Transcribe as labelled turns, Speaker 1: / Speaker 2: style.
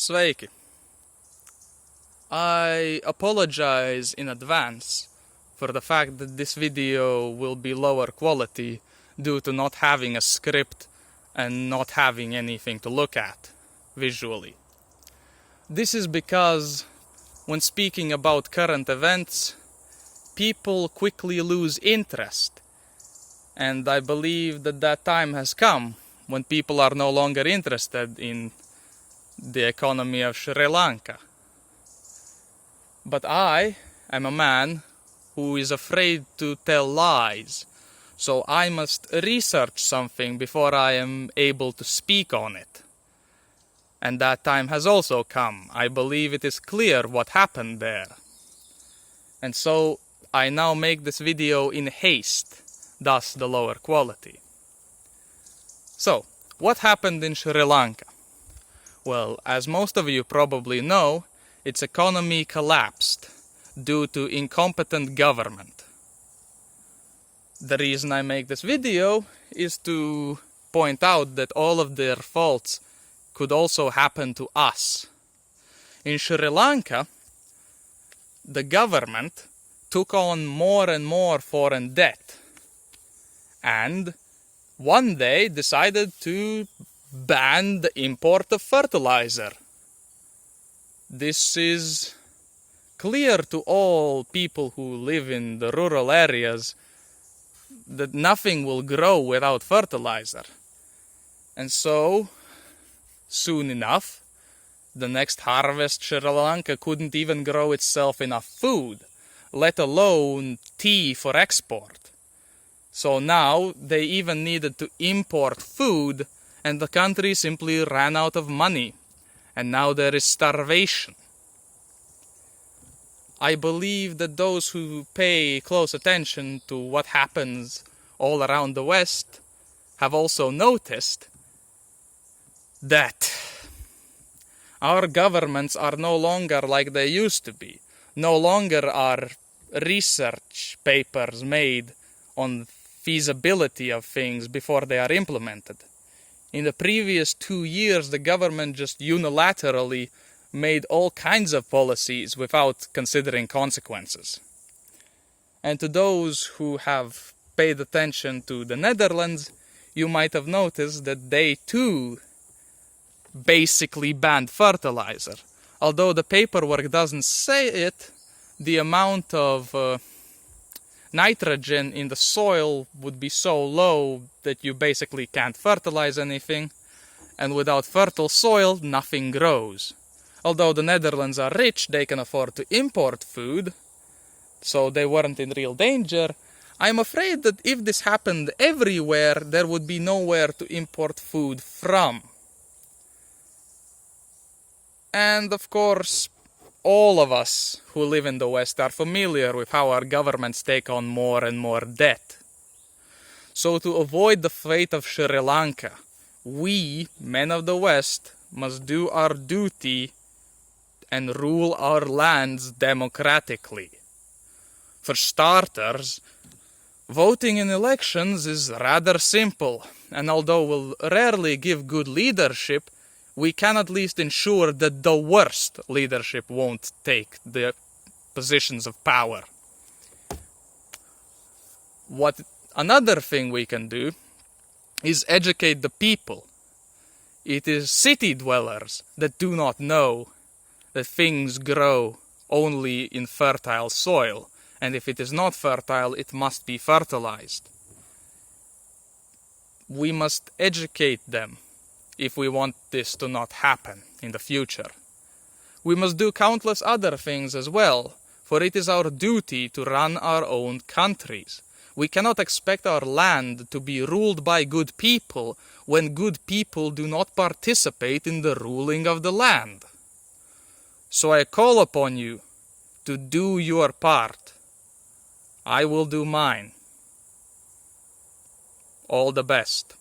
Speaker 1: Sveiki! I apologize in advance for the fact that this video will be lower quality due to not having a script and not having anything to look at visually. This is because when speaking about current events, people quickly lose interest, and I believe that that time has come when people are no longer interested in the economy of Sri Lanka. But I am a man who is afraid to tell lies, so I must research something before I am able to speak on it. And that time has also come. I believe it is clear what happened there. And so I now make this video in haste, thus the lower quality. So, what happened in Sri Lanka? Well, as most of you probably know, its economy collapsed due to incompetent government. The reason I make this video is to point out that all of their faults could also happen to us. In Sri Lanka, the government took on more and more foreign debt, and one day decided to ban the import of fertilizer. This is clear to all people who live in the rural areas that nothing will grow without fertilizer. And so, soon enough, the next harvest Sri Lanka couldn't even grow itself enough food, let alone tea for export. So now they even needed to import food, and the country simply ran out of money. And now there is starvation. I believe that those who pay close attention to what happens all around the West have also noticed that our governments are no longer like they used to be. No longer are research papers made on feasibility of things before they are implemented. In the previous 2 years, the government just unilaterally made all kinds of policies without considering consequences. And to those who have paid attention to the Netherlands, you might have noticed that they too basically banned fertilizer. Although the paperwork doesn't say it, the amount of nitrogen in the soil would be so low that you basically can't fertilize anything, and without fertile soil, nothing grows. Although the Netherlands are rich, they can afford to import food, so they weren't in real danger. I'm afraid that if this happened everywhere, there would be nowhere to import food from. And of course, all of us who live in the West are familiar with how our governments take on more and more debt. So to avoid the fate of Sri Lanka, we, men of the West, must do our duty and rule our lands democratically. For starters, voting in elections is rather simple, and although we'll rarely give good leadership, we can at least ensure that the worst leadership won't take the positions of power. Another thing we can do is educate the people. It is city dwellers that do not know that things grow only in fertile soil, and if it is not fertile, it must be fertilized. We must educate them if we want this to not happen in the future. We must do countless other things as well, for it is our duty to run our own countries. We cannot expect our land to be ruled by good people when good people do not participate in the ruling of the land. So I call upon you to do your part. I will do mine. All the best.